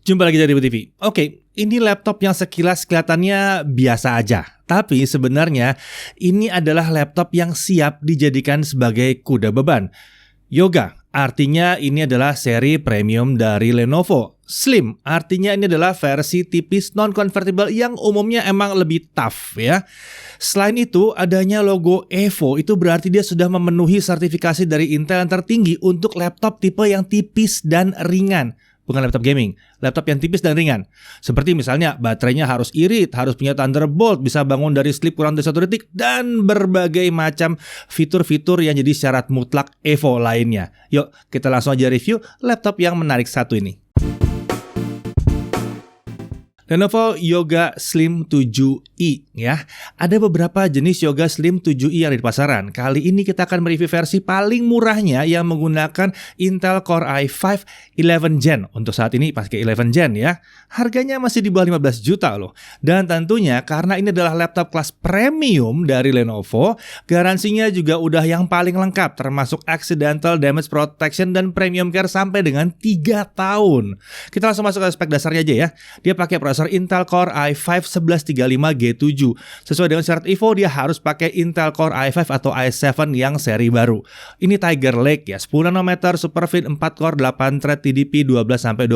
Jumpa lagi dari TV. Oke, ini laptop yang sekilas kelihatannya biasa aja. Tapi sebenarnya ini adalah laptop yang siap dijadikan sebagai kuda beban. Yoga, artinya ini adalah seri premium dari Lenovo. Slim, artinya ini adalah versi tipis non-convertible yang umumnya emang lebih tough ya. Selain itu, adanya logo Evo itu berarti dia sudah memenuhi sertifikasi dari Intel yang tertinggi untuk laptop tipe yang tipis dan ringan. Bukan laptop gaming, laptop yang tipis dan ringan. Seperti misalnya baterainya harus irit, harus punya Thunderbolt, bisa bangun dari sleep kurang dari 1 detik, dan berbagai macam fitur-fitur yang jadi syarat mutlak Evo lainnya. Yuk, kita langsung aja review laptop yang menarik satu ini. Lenovo Yoga Slim 7i ya. Ada beberapa jenis Yoga Slim 7i yang ada di pasaran. Kali ini kita akan mereview versi paling murahnya yang menggunakan Intel Core i5 11 Gen. Untuk saat ini pakai 11 Gen ya. Harganya masih di bawah 15 juta loh. Dan tentunya karena ini adalah laptop kelas premium dari Lenovo, garansinya juga udah yang paling lengkap termasuk accidental damage protection dan premium care sampai dengan 3 tahun. Kita langsung masuk ke spek dasarnya aja ya. Dia pakai prosesor Intel Core i5 1135G7. Sesuai dengan syarat Evo, dia harus pakai Intel Core i5 atau i7 yang seri baru. Ini Tiger Lake ya, 10 nanometer, Superfin 4 core, 8 thread, TDP 12-28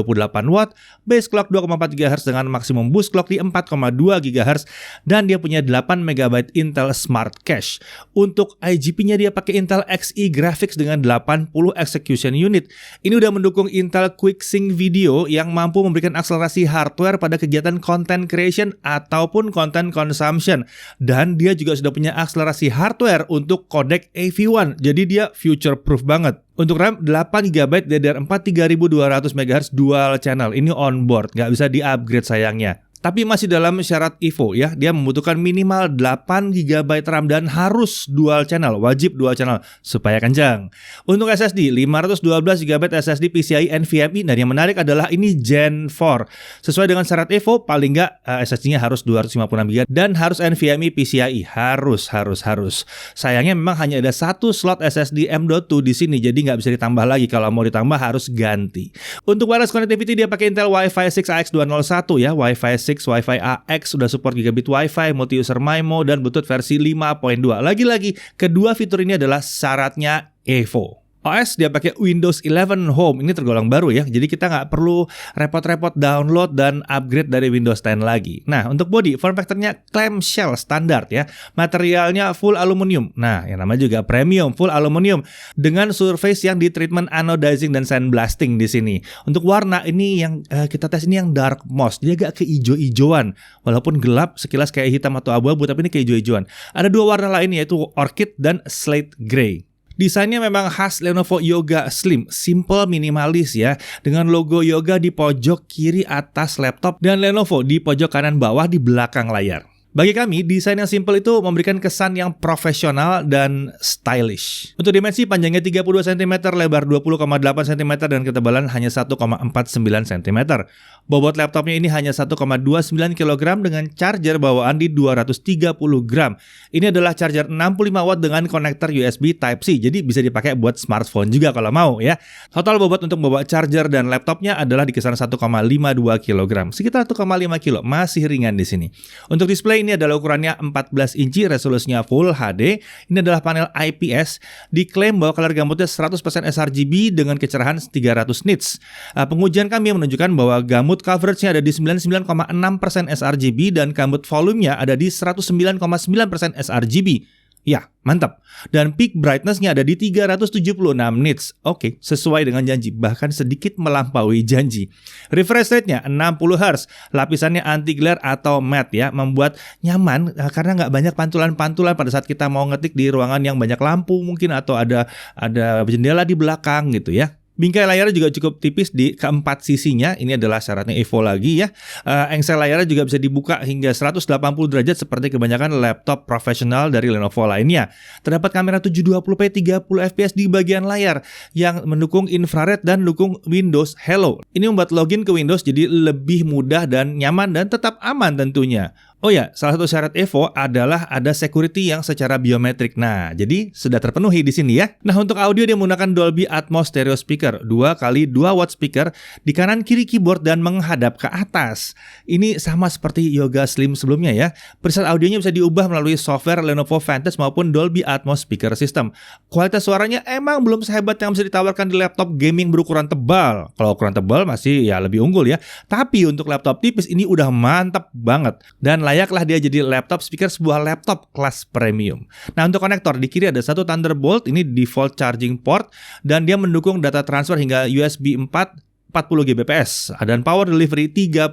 watt, base clock 2,4 GHz dengan maksimum boost clock di 4,2 GHz, dan dia punya 8 MB Intel Smart Cache. Untuk IGP-nya dia pakai Intel Xe Graphics dengan 80 execution unit. Ini udah mendukung Intel QuickSync Video yang mampu memberikan akselerasi hardware pada kegiatan content creation ataupun content consumption, dan dia juga sudah punya akselerasi hardware untuk codec AV1, jadi dia future proof banget. Untuk RAM 8GB DDR4 3200 MHz dual channel, ini on board, nggak bisa di-upgrade sayangnya. Tapi masih dalam syarat Evo ya, dia membutuhkan minimal 8GB RAM dan harus dual channel, wajib dual channel supaya kencang. Untuk SSD 512GB SSD PCIe NVMe, dan yang menarik adalah ini Gen 4. Sesuai dengan syarat Evo, paling nggak SSD-nya harus 256GB dan harus NVMe PCIe, harus. Sayangnya memang hanya ada satu slot SSD M.2 di sini, jadi nggak bisa ditambah lagi. Kalau mau ditambah harus ganti. Untuk wireless connectivity dia pakai Intel Wi-Fi 6 AX201 ya, Wi-Fi 6, Wi-Fi AX, sudah support gigabit Wi-Fi, multi-user MIMO, dan Bluetooth versi 5.2. Lagi-lagi, kedua fitur ini adalah syaratnya Evo. OS dia pakai Windows 11 Home, ini tergolong baru ya, jadi kita nggak perlu repot-repot download dan upgrade dari Windows 10 lagi. Nah, untuk body, form factor-nya clamshell standar ya, materialnya full aluminium. Nah, yang namanya juga premium, full aluminium dengan surface yang di treatment anodizing dan sandblasting di sini. Untuk warna ini yang kita tes ini yang dark moss, dia agak keijo-ijoan, walaupun gelap sekilas kayak hitam atau abu-abu, tapi ini keijo-ijoan. Ada dua warna lain yaitu orchid dan slate gray. Desainnya memang khas Lenovo Yoga Slim, simple minimalis ya, dengan logo Yoga di pojok kiri atas laptop dan Lenovo di pojok kanan bawah di belakang layar. Bagi kami, desain yang simple itu memberikan kesan yang profesional dan stylish. Untuk dimensi, panjangnya 32 cm, lebar 20,8 cm, dan ketebalan hanya 1,49 cm. Bobot laptopnya ini hanya 1,29 kg dengan charger bawaan di 230 gram. Ini adalah charger 65 watt dengan konektor USB Type-C, jadi bisa dipakai buat smartphone juga kalau mau ya. Total bobot untuk membawa charger dan laptopnya adalah di kisaran 1,52 kg, sekitar 1,5 kg, masih ringan di sini. Untuk display ini adalah ukurannya 14 inci, resolusinya Full HD. Ini adalah panel IPS. Diklaim bahwa color gamutnya 100% sRGB dengan kecerahan 300 nits. Pengujian kami menunjukkan bahwa gamut coveragenya ada di 99,6% sRGB dan gamut volumenya ada di 109,9% sRGB. Ya, mantap. Dan peak brightness-nya ada di 376 nits. Oke, sesuai dengan janji, bahkan sedikit melampaui janji. Refresh rate-nya 60 Hz. Lapisannya anti-glare atau matte ya, membuat nyaman karena nggak banyak pantulan-pantulan pada saat kita mau ngetik di ruangan yang banyak lampu mungkin, atau ada jendela di belakang gitu ya. Bingkai layarnya juga cukup tipis di keempat sisinya. Ini adalah syaratnya Evo lagi ya. Engsel layarnya juga bisa dibuka hingga 180 derajat seperti kebanyakan laptop profesional dari Lenovo lainnya. Terdapat kamera 720p 30 fps di bagian layar yang mendukung infrared dan mendukung Windows Hello. Ini membuat login ke Windows jadi lebih mudah dan nyaman dan tetap aman tentunya. Oh ya, salah satu syarat Evo adalah ada security yang secara biometrik. Nah, jadi sudah terpenuhi di sini ya. Nah, untuk audio dia menggunakan Dolby Atmos stereo speaker, 2x2 watt speaker di kanan kiri keyboard dan menghadap ke atas. Ini sama seperti Yoga Slim sebelumnya ya. Preset audionya bisa diubah melalui software Lenovo Vantage maupun Dolby Atmos speaker system. Kualitas suaranya emang belum sehebat yang bisa ditawarkan di laptop gaming berukuran tebal. Kalau ukuran tebal masih ya lebih unggul ya. Tapi untuk laptop tipis ini udah mantap banget. Dan layaklah dia jadi laptop speaker sebuah laptop kelas premium. Nah, untuk konektor di kiri ada satu Thunderbolt, ini default charging port, dan dia mendukung data transfer hingga USB 4 40 Gbps dan power delivery 3.0.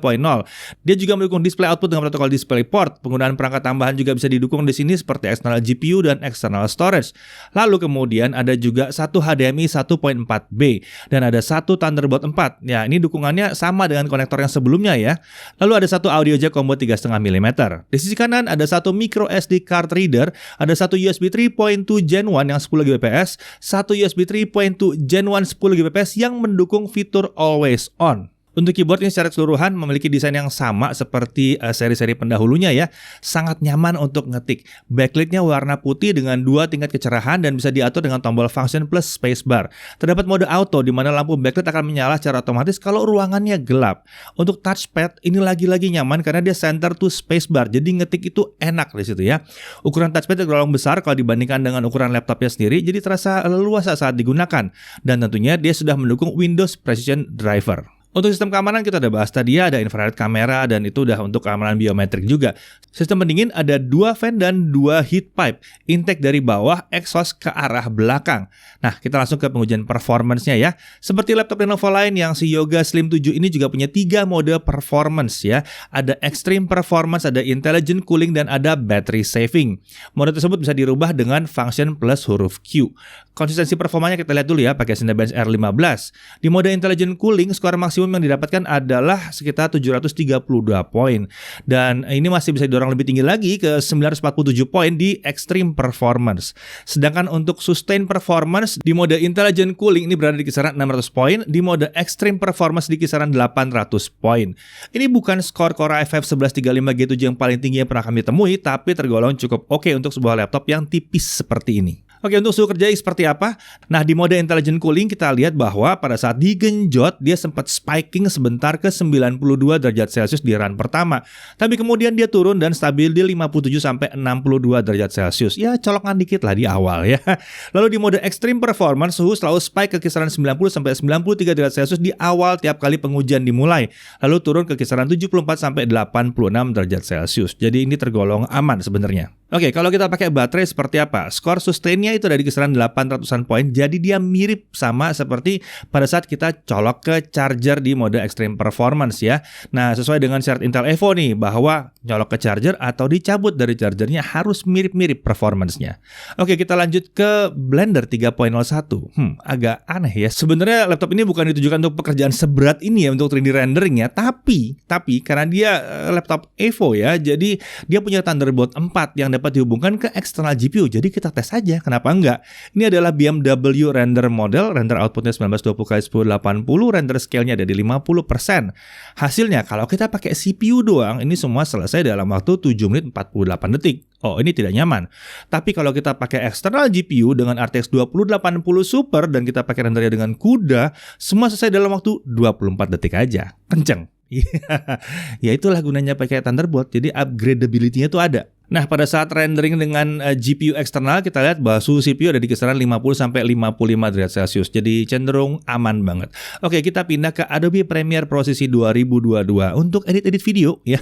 Dia juga mendukung display output dengan protokol DisplayPort. Penggunaan perangkat tambahan juga bisa didukung di sini seperti external GPU dan external storage. Lalu kemudian ada juga satu HDMI 1.4b dan ada satu Thunderbolt 4. Ya, ini dukungannya sama dengan konektor yang sebelumnya ya. Lalu ada satu audio jack combo 3,5 mm. Di sisi kanan ada satu micro SD card reader, ada satu USB 3.2 Gen 1 yang 10 Gbps, satu USB 3.2 Gen 1 10 Gbps yang mendukung fitur Always On. Untuk keyboard ini secara keseluruhan memiliki desain yang sama seperti seri-seri pendahulunya ya. Sangat nyaman untuk ngetik. Backlightnya warna putih dengan 2 tingkat kecerahan dan bisa diatur dengan tombol function plus spacebar. Terdapat mode auto di mana lampu backlight akan menyala secara otomatis kalau ruangannya gelap. Untuk touchpad ini lagi-lagi nyaman karena dia center to spacebar. Jadi ngetik itu enak di situ ya. Ukuran touchpad tergolong besar kalau dibandingkan dengan ukuran laptopnya sendiri, jadi terasa leluasa saat digunakan. Dan tentunya dia sudah mendukung Windows Precision Driver. Untuk sistem keamanan kita udah bahas tadi ya, ada infrared kamera dan itu udah untuk keamanan biometrik juga. Sistem pendingin ada 2 fan dan 2 heat pipe, intake dari bawah, exhaust ke arah belakang. Nah, kita langsung ke pengujian performance-nya ya. Seperti laptop Lenovo lain yang si Yoga Slim 7 ini juga punya 3 mode performance ya. Ada extreme performance, ada intelligent cooling dan ada battery saving. Mode tersebut bisa dirubah dengan function plus huruf Q. Konsistensi performanya kita lihat dulu ya pakai Cinebench R15. Di mode intelligent cooling, skor maksimum yang didapatkan adalah sekitar 732 poin. Dan ini masih bisa didorong lebih tinggi lagi ke 947 poin di extreme performance. Sedangkan untuk sustain performance di mode intelligent cooling ini berada di kisaran 600 poin, di mode extreme performance di kisaran 800 poin. Ini bukan skor Core i5 1135 G7 yang paling tinggi yang pernah kami temui, tapi tergolong cukup oke untuk sebuah laptop yang tipis seperti ini. Oke, untuk suhu kerja seperti apa? Nah, di mode intelligent cooling kita lihat bahwa pada saat digenjot dia sempat spiking sebentar ke 92 derajat Celcius di run pertama. Tapi kemudian dia turun dan stabil di 57 sampai 62 derajat Celcius. Ya, colokan dikit lah di awal ya. Lalu di mode extreme performance suhu selalu spike ke kisaran 90 sampai 93 derajat Celcius di awal tiap kali pengujian dimulai. Lalu turun ke kisaran 74 sampai 86 derajat Celcius. Jadi ini tergolong aman sebenarnya. Oke, kalau kita pakai baterai seperti apa? Skor sustainnya itu dari kisaran 800-an poin, jadi dia mirip sama seperti pada saat kita colok ke charger di mode extreme performance ya. Nah, sesuai dengan syarat Intel Evo nih, bahwa colok ke charger atau dicabut dari chargernya harus mirip-mirip performance-nya. Oke, kita lanjut ke Blender 3.01. Agak aneh ya. Sebenarnya laptop ini bukan ditujukan untuk pekerjaan seberat ini ya, untuk 3D rendering ya. Tapi karena dia laptop Evo ya, jadi dia punya Thunderbolt 4 yang dapat dihubungkan ke eksternal GPU. Jadi kita tes aja, kenapa enggak? Ini adalah BMW render model, render outputnya 1920x1080, render scale-nya ada di 50%. Hasilnya kalau kita pakai CPU doang, ini semua selesai dalam waktu 7 menit 48 detik. Oh, ini tidak nyaman. Tapi kalau kita pakai eksternal GPU dengan RTX 2080 Super dan kita pakai rendernya dengan CUDA, semua selesai dalam waktu 24 detik aja. Kenceng. Ya itulah gunanya pakai Thunderbolt. Jadi upgradability-nya tuh ada. Nah, pada saat rendering dengan GPU eksternal, kita lihat bahwa suhu CPU ada di kisaran 50-55 derajat Celcius. Jadi cenderung aman banget. Oke, kita pindah ke Adobe Premiere Pro sisi 2022 untuk edit-edit video ya.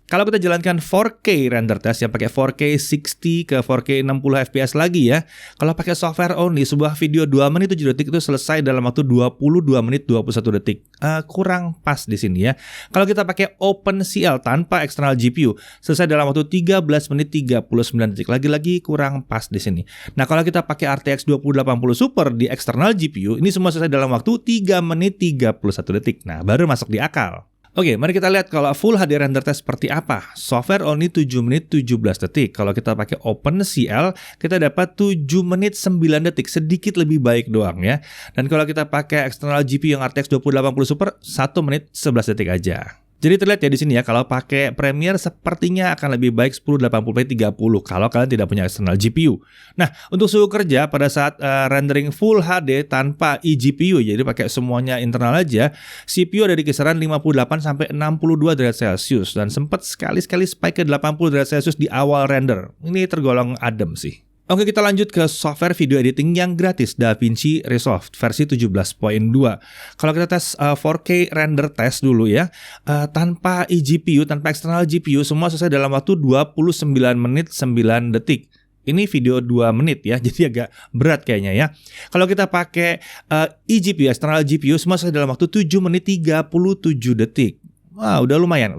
Kalau kita jalankan 4K render test yang pakai 4K 60 ke 4K 60 fps lagi ya. Kalau pakai software only, sebuah video 2 menit 7 detik itu selesai dalam waktu 22 menit 21 detik. Kurang pas di sini ya. Kalau kita pakai OpenCL tanpa eksternal GPU, selesai dalam waktu 13 menit 39 detik. Lagi-lagi kurang pas di sini. Nah, kalau kita pakai RTX 2080 Super di eksternal GPU, ini semua selesai dalam waktu 3 menit 31 detik. Nah, baru masuk di akal. Oke, mari kita lihat kalau full HD render test seperti apa. Software only 7 menit 17 detik. Kalau kita pakai OpenCL, kita dapat 7 menit 9 detik. Sedikit lebih baik doang ya. Dan kalau kita pakai external GPU yang RTX 2080 Super, 1 menit 11 detik aja. Jadi terlihat ya di sini ya, kalau pakai Premiere sepertinya akan lebih baik 1080p 30 kalau kalian tidak punya eksternal GPU. Nah, untuk suhu kerja pada saat rendering Full HD tanpa eGPU, jadi pakai semuanya internal aja, CPU ada di kisaran 58 sampai 62 derajat Celcius dan sempat sekali-sekali spike ke 80 derajat Celcius di awal render. Ini tergolong adem sih. Oke, kita lanjut ke software video editing yang gratis, DaVinci Resolve versi 17.2. Kalau kita tes 4K render test dulu ya, tanpa eGPU, tanpa eksternal GPU, semua selesai dalam waktu 29 menit 9 detik. Ini video 2 menit ya, jadi agak berat kayaknya ya. Kalau kita pakai eGPU, eksternal GPU, semua selesai dalam waktu 7 menit 37 detik. Wah, udah lumayan.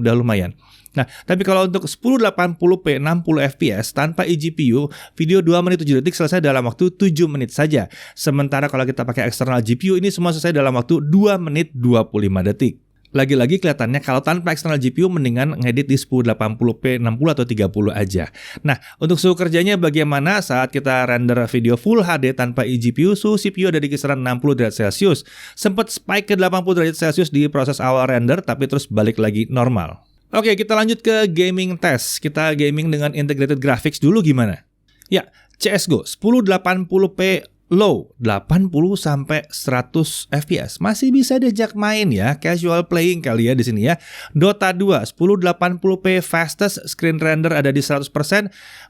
Nah, tapi kalau untuk 1080p 60 fps tanpa eGPU, video 2 menit 7 detik selesai dalam waktu 7 menit saja. Sementara kalau kita pakai eksternal GPU, ini semua selesai dalam waktu 2 menit 25 detik. Lagi-lagi kelihatannya kalau tanpa eksternal GPU mendingan ngedit di 1080p 60 atau 30 aja. Nah, untuk suhu kerjanya bagaimana saat kita render video Full HD tanpa eGPU, suhu CPU ada di kisaran 60 derajat Celcius. Sempat spike ke 80 derajat Celcius di proses awal render, tapi terus balik lagi normal. Oke, kita lanjut ke gaming test. Kita gaming dengan integrated graphics dulu gimana? Ya, CSGO 1080p low 80 sampai 100 fps. Masih bisa diajak main ya, casual playing kali ya di sini ya. Dota 2 1080p fastest screen render ada di 100%,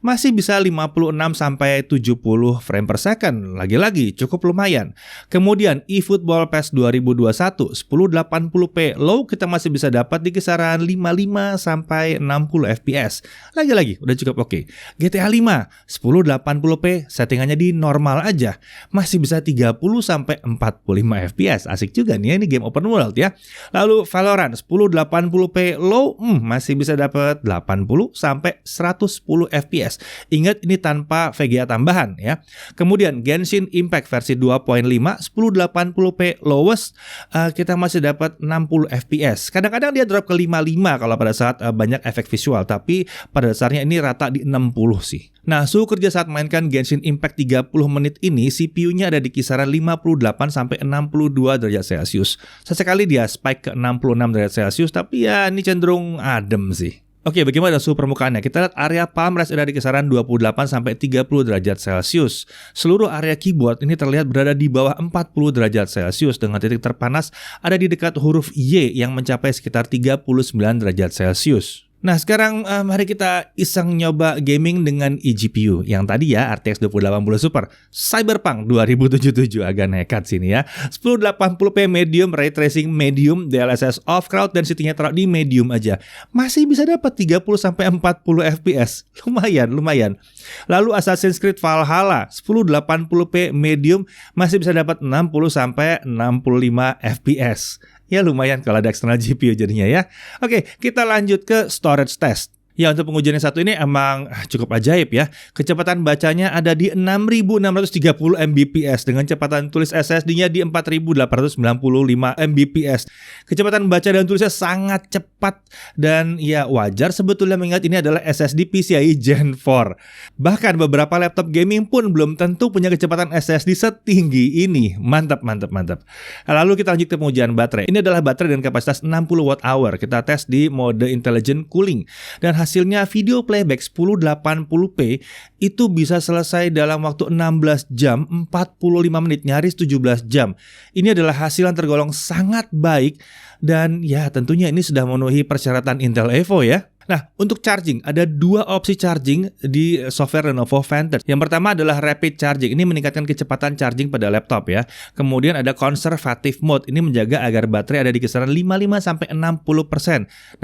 masih bisa 56 sampai 70 frame per second. Lagi-lagi cukup lumayan. Kemudian eFootball PES 2021 1080p low kita masih bisa dapat di kisaran 55 sampai 60 fps. Lagi-lagi udah cukup oke. GTA 5 1080p settingannya di normal aja. Masih bisa 30 sampai 45 fps. Asik juga nih ya, ini game open world ya. Lalu Valorant 1080p low masih bisa dapat 80 sampai 110 fps. Ingat ini tanpa VGA tambahan ya. Kemudian Genshin Impact versi 2.5 1080p lowest kita masih dapat 60 fps. Kadang-kadang dia drop ke 55 kalau pada saat banyak efek visual, tapi pada dasarnya ini rata di 60 sih. Nah, suhu kerja saat mainkan Genshin Impact 30 menit ini, CPU-nya ada di kisaran 58 sampai 62 derajat Celcius. Sesekali dia spike ke 66 derajat Celcius, tapi ya ini cenderung adem sih. Oke, bagaimana suhu permukaannya? Kita lihat area palm rest ada di kisaran 28 sampai 30 derajat Celcius. Seluruh area keyboard ini terlihat berada di bawah 40 derajat Celcius dengan titik terpanas ada di dekat huruf Y yang mencapai sekitar 39 derajat Celcius. Nah, sekarang mari kita iseng nyoba gaming dengan eGPU. Yang tadi ya, RTX 2080 Super. Cyberpunk 2077, agak nekat sini ya. 1080p medium, ray tracing medium, DLSS off, crowd density-nya taruh di medium aja. Masih bisa dapat 30 sampai 40 fps. Lumayan. Lalu Assassin's Creed Valhalla 1080p medium masih bisa dapat 60 sampai 65 fps. Ya lumayan kalau ada eksternal GPU jadinya ya. Oke, kita lanjut ke storage test. Ya, untuk pengujian yang satu ini emang cukup ajaib ya. Kecepatan bacanya ada di 6630 Mbps dengan kecepatan tulis SSD-nya di 4895 Mbps. Kecepatan baca dan tulisnya sangat cepat dan ya wajar sebetulnya mengingat ini adalah SSD PCIe Gen 4. Bahkan beberapa laptop gaming pun belum tentu punya kecepatan SSD setinggi ini. Mantap. Lalu kita lanjut ke pengujian baterai. Ini adalah baterai dengan kapasitas 60 Wh. Kita tes di mode intelligent cooling dan hasilnya video playback 1080p itu bisa selesai dalam waktu 16 jam 45 menit, nyaris 17 jam. Ini adalah hasil yang tergolong sangat baik dan ya tentunya ini sudah memenuhi persyaratan Intel Evo ya. Nah, untuk charging, ada dua opsi charging di software Lenovo Vantage. Yang pertama adalah rapid charging. Ini meningkatkan kecepatan charging pada laptop ya. Kemudian ada conservative mode. Ini menjaga agar baterai ada di kisaran 55-60%.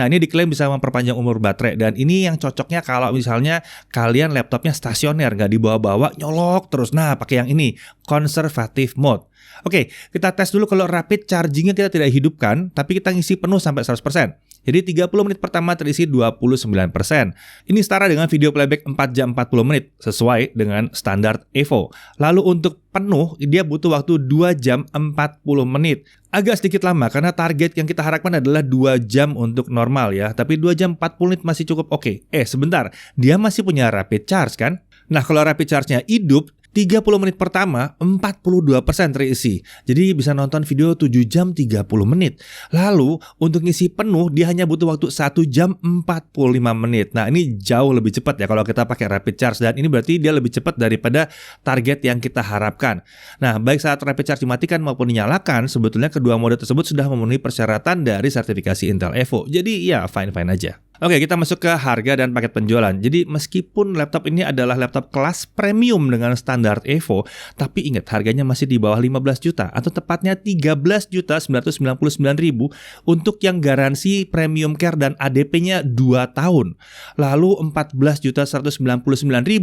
Nah, ini diklaim bisa memperpanjang umur baterai. Dan ini yang cocoknya kalau misalnya kalian laptopnya stasioner, nggak dibawa-bawa, nyolok terus. Nah, pakai yang ini, conservative mode. Oke, kita tes dulu kalau rapid chargingnya kita tidak hidupkan, tapi kita ngisi penuh sampai 100%. Jadi 30 menit pertama terisi 29%. Ini setara dengan video playback 4 jam 40 menit sesuai dengan standar Evo. Lalu untuk penuh dia butuh waktu 2 jam 40 menit. Agak sedikit lama karena target yang kita harapkan adalah 2 jam untuk normal ya. Tapi 2 jam 40 menit masih cukup oke. Sebentar, dia masih punya rapid charge kan? Nah, kalau rapid charge-nya hidup, 30 menit pertama 42% terisi. Jadi bisa nonton video 7 jam 30 menit. Lalu untuk ngisi penuh dia hanya butuh waktu 1 jam 45 menit. Nah, ini jauh lebih cepat ya kalau kita pakai rapid charge, dan ini berarti dia lebih cepat daripada target yang kita harapkan. Nah, baik saat rapid charge dimatikan maupun dinyalakan, sebetulnya kedua mode tersebut sudah memenuhi persyaratan dari sertifikasi Intel Evo. Jadi ya fine-fine aja. Oke, kita masuk ke harga dan paket penjualan. Jadi meskipun laptop ini adalah laptop kelas premium dengan standar Evo, tapi ingat harganya masih di bawah 15 juta atau tepatnya 13.999.000 untuk yang garansi premium care dan ADP-nya 2 tahun. Lalu 14.199.000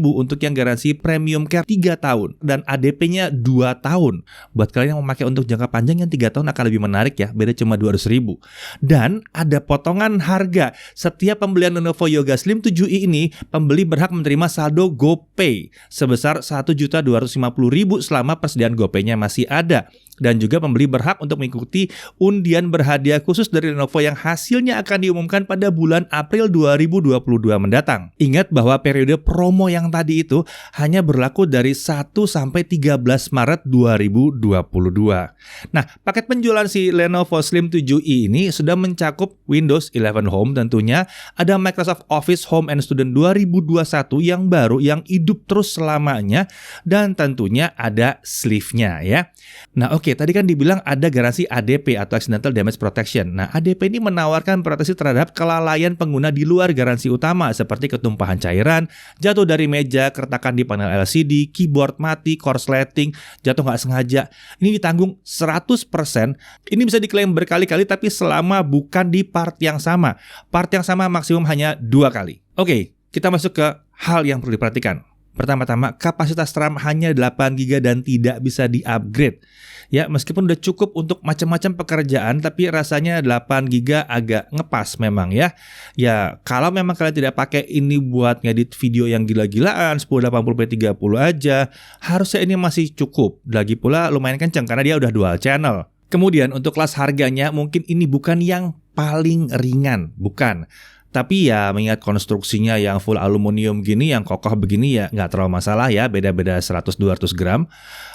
untuk yang garansi premium care 3 tahun dan ADP-nya 2 tahun. Buat kalian yang memakai untuk jangka panjang yang 3 tahun akan lebih menarik ya, beda cuma 200.000. Dan ada potongan harga. Setiap pembelian Lenovo Yoga Slim 7i ini, pembeli berhak menerima saldo GoPay sebesar 1.250.000 selama persediaan GoPay-nya masih ada. Dan juga pembeli berhak untuk mengikuti undian berhadiah khusus dari Lenovo yang hasilnya akan diumumkan pada bulan April 2022 mendatang. Ingat bahwa periode promo yang tadi itu hanya berlaku dari 1 sampai 13 Maret 2022. Nah, paket penjualan si Lenovo Slim 7i ini sudah mencakup Windows 11 Home tentunya, ada Microsoft Office Home and Student 2021 yang baru yang hidup terus selamanya, dan tentunya ada sleeve-nya ya. Nah, oke, tadi kan dibilang ada garansi ADP atau Accidental Damage Protection. Nah, ADP ini menawarkan proteksi terhadap kelalaian pengguna di luar garansi utama seperti ketumpahan cairan, jatuh dari meja, keretakan di panel LCD, keyboard mati, korsleting, jatuh nggak sengaja. Ini ditanggung 100%. Ini bisa diklaim berkali-kali tapi selama bukan di part yang sama. Part yang sama maksimum hanya 2 kali. Oke, kita masuk ke hal yang perlu diperhatikan. Pertama-tama, kapasitas RAM hanya 8GB dan tidak bisa di-upgrade. Ya, meskipun udah cukup untuk macam-macam pekerjaan, tapi rasanya 8GB agak ngepas memang ya. Ya, kalau memang kalian tidak pakai ini buat ngedit video yang gila-gilaan, 1080p 30 aja, harusnya ini masih cukup. Lagi pula lumayan kencang karena dia udah dual channel. Kemudian untuk kelas harganya mungkin ini bukan yang paling ringan, bukan. Tapi ya mengingat konstruksinya yang full aluminium gini, yang kokoh begini ya nggak terlalu masalah ya, beda-beda 100-200 gram.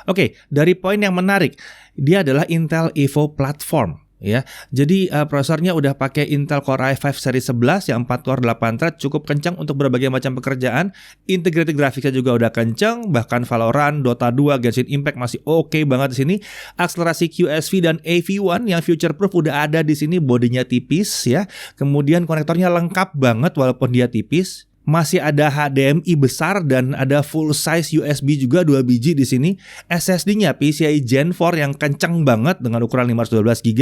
Oke, dari poin yang menarik, dia adalah Intel Evo Platform. Ya, jadi prosesornya udah pakai Intel Core i5 seri 11 yang 4 core 8 thread, cukup kencang untuk berbagai macam pekerjaan. Integrated grafiknya juga udah kencang, bahkan Valorant, Dota 2, Genshin Impact masih oke banget di sini. Akselerasi QSV dan AV1 yang future proof udah ada di sini, bodinya tipis ya. Kemudian konektornya lengkap banget walaupun dia tipis. Masih ada HDMI besar dan ada full size USB juga 2 biji di sini. SSD-nya PCIe Gen 4 yang kencang banget dengan ukuran 512GB.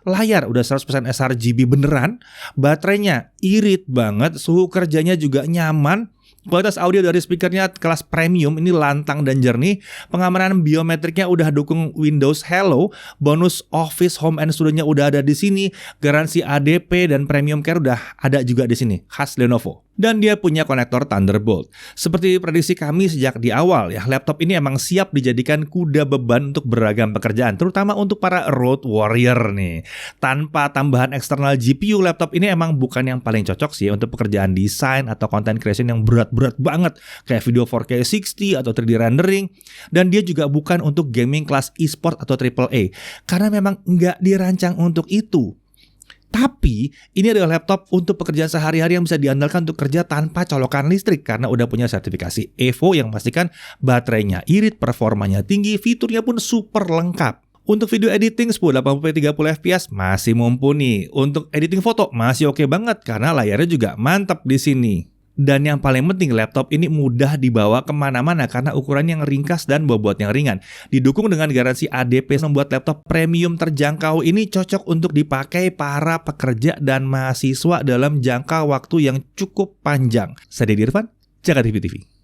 Layar udah 100% sRGB beneran. Baterainya irit banget, suhu kerjanya juga nyaman. Kualitas audio dari speakernya kelas premium, ini lantang dan jernih. Pengamanan biometriknya udah dukung Windows Hello. Bonus Office Home and Studio-nya udah ada di sini. Garansi ADP dan Premium Care udah ada juga di sini, khas Lenovo. Dan dia punya konektor Thunderbolt. Seperti prediksi kami sejak di awal ya, laptop ini emang siap dijadikan kuda beban untuk beragam pekerjaan, terutama untuk para road warrior nih. Tanpa tambahan eksternal GPU, laptop ini emang bukan yang paling cocok sih untuk pekerjaan desain atau content creation yang berat-berat banget, kayak video 4K 60 atau 3D rendering. Dan dia juga bukan untuk gaming kelas e-sport atau AAA, karena memang nggak dirancang untuk itu. Tapi ini adalah laptop untuk pekerjaan sehari-hari yang bisa diandalkan untuk kerja tanpa colokan listrik karena udah punya sertifikasi Evo yang memastikan baterainya irit, performanya tinggi, fiturnya pun super lengkap. Untuk video editing 1080p 30fps masih mumpuni. Untuk editing foto masih oke banget karena layarnya juga mantap di sini. Dan yang paling penting, laptop ini mudah dibawa kemana-mana karena ukuran yang ringkas dan bobot yang ringan. Didukung dengan garansi ADP, membuat laptop premium terjangkau ini cocok untuk dipakai para pekerja dan mahasiswa dalam jangka waktu yang cukup panjang. Saya Deddy Irfan, Jakarta TV.